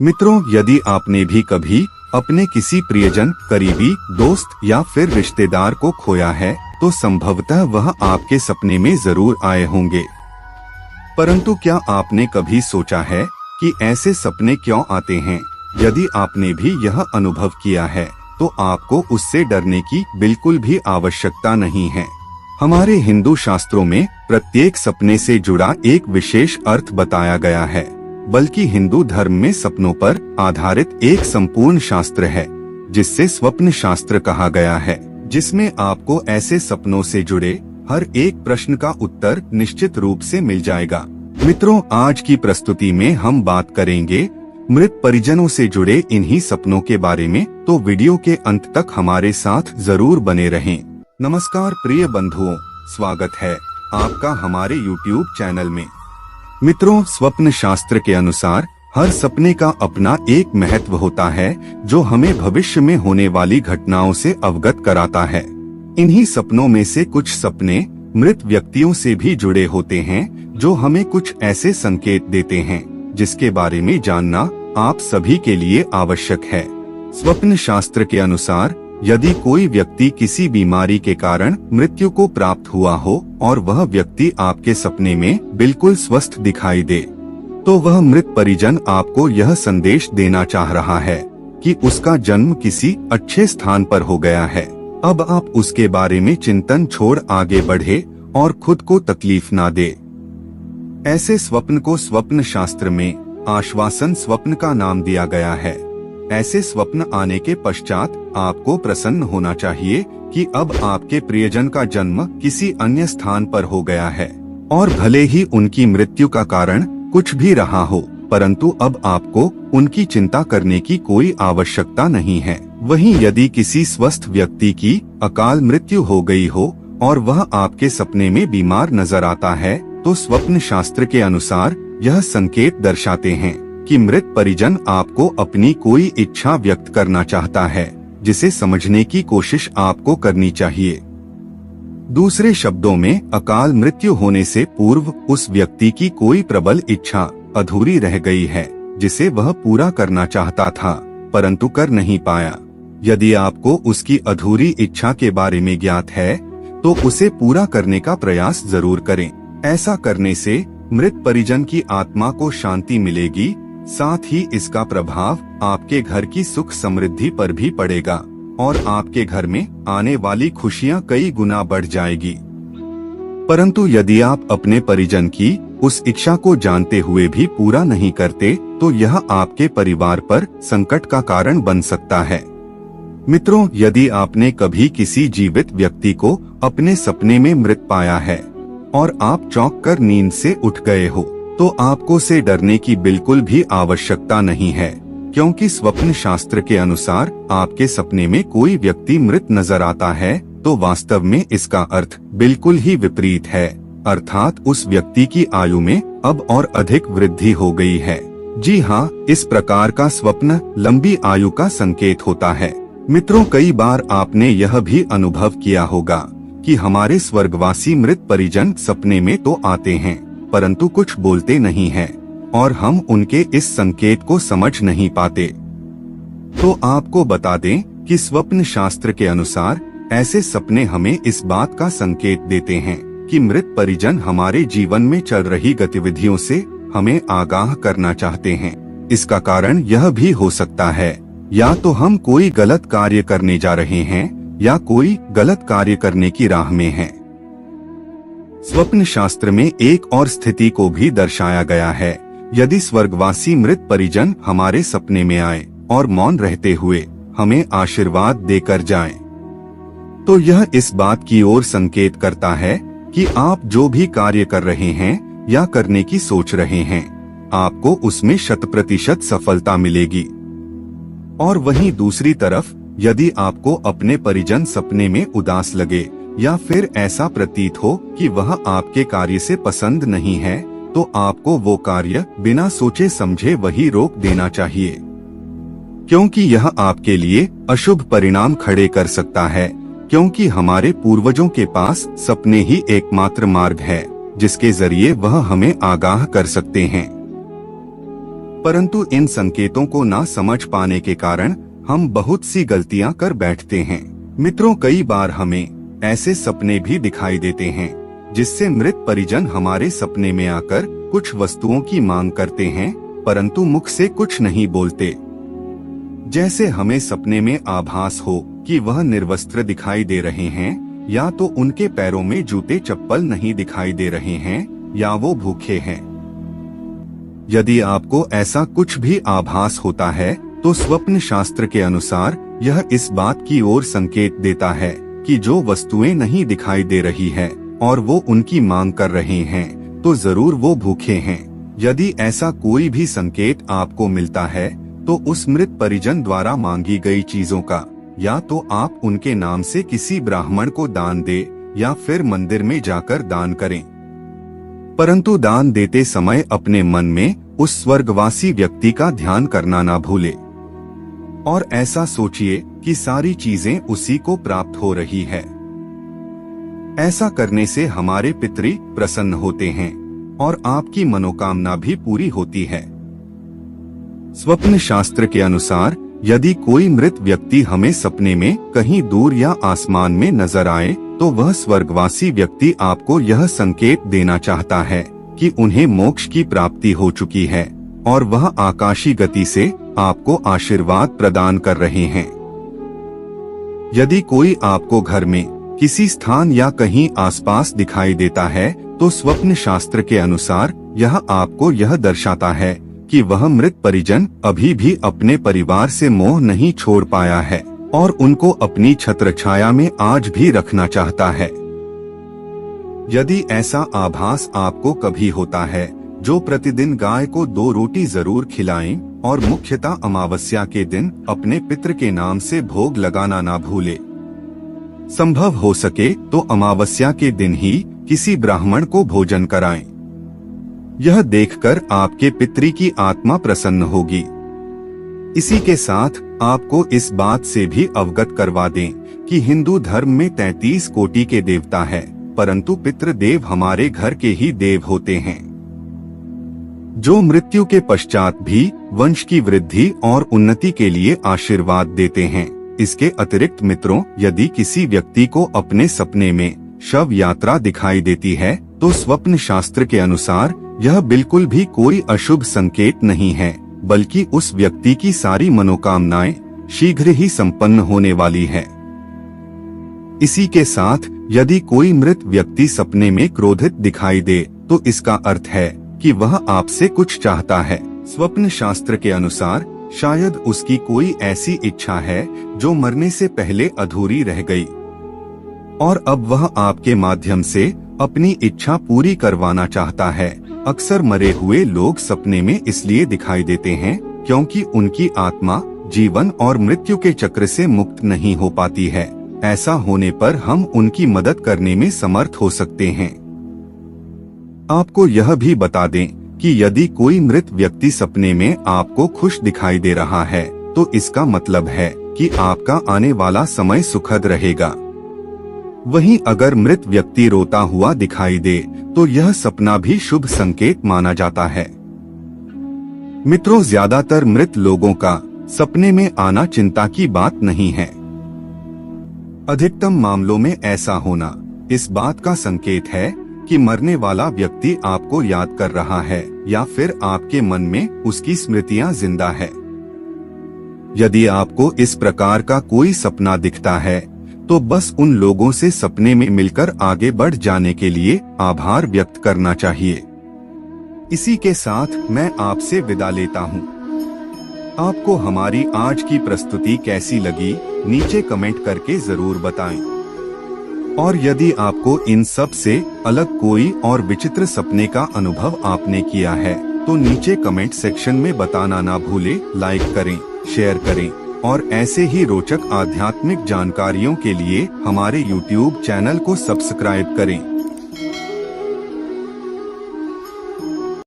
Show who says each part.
Speaker 1: मित्रों, यदि आपने भी कभी अपने किसी प्रियजन, करीबी दोस्त या फिर रिश्तेदार को खोया है तो संभवतः वह आपके सपने में जरूर आए होंगे। परंतु क्या आपने कभी सोचा है कि ऐसे सपने क्यों आते हैं? यदि आपने भी यह अनुभव किया है तो आपको उससे डरने की बिल्कुल भी आवश्यकता नहीं है। हमारे हिंदू शास्त्रों में प्रत्येक सपने से जुड़ा एक विशेष अर्थ बताया गया है, बल्कि हिंदू धर्म में सपनों पर आधारित एक संपूर्ण शास्त्र है जिससे स्वप्न शास्त्र कहा गया है, जिसमें आपको ऐसे सपनों से जुड़े हर एक प्रश्न का उत्तर निश्चित रूप से मिल जाएगा। मित्रों, आज की प्रस्तुति में हम बात करेंगे मृत परिजनों से जुड़े इन्हीं सपनों के बारे में, तो वीडियो के अंत तक हमारे साथ जरूर बने रहें। नमस्कार प्रिय बंधुओं, स्वागत है आपका हमारे YouTube चैनल में। मित्रों, स्वप्न शास्त्र के अनुसार हर सपने का अपना एक महत्व होता है जो हमें भविष्य में होने वाली घटनाओं से अवगत कराता है। इन्हीं सपनों में से कुछ सपने मृत व्यक्तियों से भी जुड़े होते हैं जो हमें कुछ ऐसे संकेत देते हैं जिसके बारे में जानना आप सभी के लिए आवश्यक है। स्वप्न शास्त्र के अनुसार यदि कोई व्यक्ति किसी बीमारी के कारण मृत्यु को प्राप्त हुआ हो और वह व्यक्ति आपके सपने में बिल्कुल स्वस्थ दिखाई दे, तो वह मृत परिजन आपको यह संदेश देना चाह रहा है कि उसका जन्म किसी अच्छे स्थान पर हो गया है। अब आप उसके बारे में चिंतन छोड़ आगे बढ़े और खुद को तकलीफ ना दे। ऐसे स्वप्न को स्वप्न शास्त्र में आश्वासन स्वप्न का नाम दिया गया है। ऐसे स्वप्न आने के पश्चात आपको प्रसन्न होना चाहिए कि अब आपके प्रियजन का जन्म किसी अन्य स्थान पर हो गया है, और भले ही उनकी मृत्यु का कारण कुछ भी रहा हो, परंतु अब आपको उनकी चिंता करने की कोई आवश्यकता नहीं है। वहीं यदि किसी स्वस्थ व्यक्ति की अकाल मृत्यु हो गई हो और वह आपके सपने में बीमार नजर आता है, तो स्वप्न शास्त्र के अनुसार यह संकेत दर्शाते हैं कि मृत परिजन आपको अपनी कोई इच्छा व्यक्त करना चाहता है, जिसे समझने की कोशिश आपको करनी चाहिए। दूसरे शब्दों में, अकाल मृत्यु होने से पूर्व उस व्यक्ति की कोई प्रबल इच्छा अधूरी रह गई है जिसे वह पूरा करना चाहता था परंतु कर नहीं पाया। यदि आपको उसकी अधूरी इच्छा के बारे में ज्ञात है तो उसे पूरा करने का प्रयास जरूर करें। ऐसा करने से मृत परिजन की आत्मा को शांति मिलेगी, साथ ही इसका प्रभाव आपके घर की सुख समृद्धि पर भी पड़ेगा और आपके घर में आने वाली खुशियां कई गुना बढ़ जाएगी। परंतु यदि आप अपने परिजन की उस इच्छा को जानते हुए भी पूरा नहीं करते तो यह आपके परिवार पर संकट का कारण बन सकता है। मित्रों, यदि आपने कभी किसी जीवित व्यक्ति को अपने सपने में मृत पाया है और आप चौंक कर नींद से उठ गए हो, तो आपको से डरने की बिल्कुल भी आवश्यकता नहीं है, क्योंकि स्वप्न शास्त्र के अनुसार आपके सपने में कोई व्यक्ति मृत नजर आता है तो वास्तव में इसका अर्थ बिल्कुल ही विपरीत है, अर्थात उस व्यक्ति की आयु में अब और अधिक वृद्धि हो गई है। जी हाँ, इस प्रकार का स्वप्न लंबी आयु का संकेत होता है। मित्रों, कई बार आपने यह भी अनुभव किया होगा कि हमारे स्वर्गवासी मृत परिजन सपने में तो आते हैं परंतु कुछ बोलते नहीं हैं और हम उनके इस संकेत को समझ नहीं पाते। तो आपको बता दें कि स्वप्न शास्त्र के अनुसार ऐसे सपने हमें इस बात का संकेत देते हैं कि मृत परिजन हमारे जीवन में चल रही गतिविधियों से हमें आगाह करना चाहते हैं। इसका कारण यह भी हो सकता है या तो हम कोई गलत कार्य करने जा रहे हैं या कोई गलत कार्य करने की राह में हैं। स्वप्न शास्त्र में एक और स्थिति को भी दर्शाया गया है। यदि स्वर्गवासी मृत परिजन हमारे सपने में आए और मौन रहते हुए हमें आशीर्वाद देकर जाएं, तो यह इस बात की ओर संकेत करता है कि आप जो भी कार्य कर रहे हैं या करने की सोच रहे हैं, आपको उसमें 100% सफलता मिलेगी। और वहीं दूसरी तरफ, यदि आपको अपने परिजन सपने में उदास लगे या फिर ऐसा प्रतीत हो कि वह आपके कार्य से पसंद नहीं है, तो आपको वो कार्य बिना सोचे समझे वही रोक देना चाहिए, क्योंकि यह आपके लिए अशुभ परिणाम खड़े कर सकता है। क्योंकि हमारे पूर्वजों के पास सपने ही एकमात्र मार्ग है जिसके जरिए वह हमें आगाह कर सकते हैं। परंतु इन संकेतों को ना समझ पाने के कारण हम बहुत सी गलतियां कर बैठते हैं। मित्रों, कई बार हमें ऐसे सपने भी दिखाई देते हैं जिससे मृत परिजन हमारे सपने में आकर कुछ वस्तुओं की मांग करते हैं, परंतु मुख से कुछ नहीं बोलते। जैसे हमें सपने में आभास हो कि वह निर्वस्त्र दिखाई दे रहे हैं, या तो उनके पैरों में जूते चप्पल नहीं दिखाई दे रहे हैं, या वो भूखे हैं। यदि आपको ऐसा कुछ भी आभास होता है तो स्वप्न शास्त्र के अनुसार यह इस बात की ओर संकेत देता है कि जो वस्तुएं नहीं दिखाई दे रही है और वो उनकी मांग कर रहे हैं तो जरूर वो भूखे हैं। यदि ऐसा कोई भी संकेत आपको मिलता है तो उस मृत परिजन द्वारा मांगी गई चीजों का या तो आप उनके नाम से किसी ब्राह्मण को दान दे या फिर मंदिर में जाकर दान करें। परंतु दान देते समय अपने मन में उस स्वर्गवासी व्यक्ति का ध्यान करना ना भूले और ऐसा सोचिए कि सारी चीजें उसी को प्राप्त हो रही है। ऐसा करने से हमारे पितृ प्रसन्न होते हैं और आपकी मनोकामना भी पूरी होती है। स्वप्न शास्त्र के अनुसार यदि कोई मृत व्यक्ति हमें सपने में कहीं दूर या आसमान में नजर आए तो वह स्वर्गवासी व्यक्ति आपको यह संकेत देना चाहता है कि उन्हें मोक्ष की प्राप्ति हो चुकी है और वह आकाशीय गति से आपको आशीर्वाद प्रदान कर रहे हैं। यदि कोई आपको घर में किसी स्थान या कहीं आसपास दिखाई देता है तो स्वप्न शास्त्र के अनुसार यह आपको यह दर्शाता है कि वह मृत परिजन अभी भी अपने परिवार से मोह नहीं छोड़ पाया है और उनको अपनी छत्र छाया में आज भी रखना चाहता है। यदि ऐसा आभास आपको कभी होता है, जो प्रतिदिन गाय को 2 रोटी जरूर खिलाएं और मुख्यतः अमावस्या के दिन अपने पितृ के नाम से भोग लगाना ना भूले। संभव हो सके तो अमावस्या के दिन ही किसी ब्राह्मण को भोजन कराएं। यह देखकर आपके पितृ की आत्मा प्रसन्न होगी। इसी के साथ आपको इस बात से भी अवगत करवा दें कि हिंदू धर्म में 33 कोटि के देवता है, परंतु पितृदेव हमारे घर के ही देव होते हैं, जो मृत्यु के पश्चात भी वंश की वृद्धि और उन्नति के लिए आशीर्वाद देते हैं। इसके अतिरिक्त मित्रों, यदि किसी व्यक्ति को अपने सपने में शव यात्रा दिखाई देती है तो स्वप्न शास्त्र के अनुसार यह बिल्कुल भी कोई अशुभ संकेत नहीं है, बल्कि उस व्यक्ति की सारी मनोकामनाएं शीघ्र ही संपन्न होने वाली है। इसी के साथ यदि कोई मृत व्यक्ति सपने में क्रोधित दिखाई दे तो इसका अर्थ है कि वह आपसे कुछ चाहता है। स्वप्न शास्त्र के अनुसार शायद उसकी कोई ऐसी इच्छा है जो मरने से पहले अधूरी रह गई और अब वह आपके माध्यम से अपनी इच्छा पूरी करवाना चाहता है। अक्सर मरे हुए लोग सपने में इसलिए दिखाई देते हैं क्योंकि उनकी आत्मा जीवन और मृत्यु के चक्र से मुक्त नहीं हो पाती है। ऐसा होने पर हम उनकी मदद करने में समर्थ हो सकते हैं। आपको यह भी बता दें कि यदि कोई मृत व्यक्ति सपने में आपको खुश दिखाई दे रहा है तो इसका मतलब है कि आपका आने वाला समय सुखद रहेगा। वहीं अगर मृत व्यक्ति रोता हुआ दिखाई दे तो यह सपना भी शुभ संकेत माना जाता है। मित्रों, ज्यादातर मृत लोगों का सपने में आना चिंता की बात नहीं है। अधिकतम मामलों में ऐसा होना इस बात का संकेत है कि मरने वाला व्यक्ति आपको याद कर रहा है या फिर आपके मन में उसकी स्मृतियां जिंदा है। यदि आपको इस प्रकार का कोई सपना दिखता है तो बस उन लोगों से सपने में मिलकर आगे बढ़ जाने के लिए आभार व्यक्त करना चाहिए। इसी के साथ मैं आपसे विदा लेता हूँ। आपको हमारी आज की प्रस्तुति कैसी लगी नीचे कमेंट करके जरूर बताएं। और यदि आपको इन सब से अलग कोई और विचित्र सपने का अनुभव आपने किया है तो नीचे कमेंट सेक्शन में बताना ना भूले। लाइक करें, शेयर करें और ऐसे ही रोचक आध्यात्मिक जानकारियों के लिए हमारे YouTube चैनल को सब्सक्राइब करें।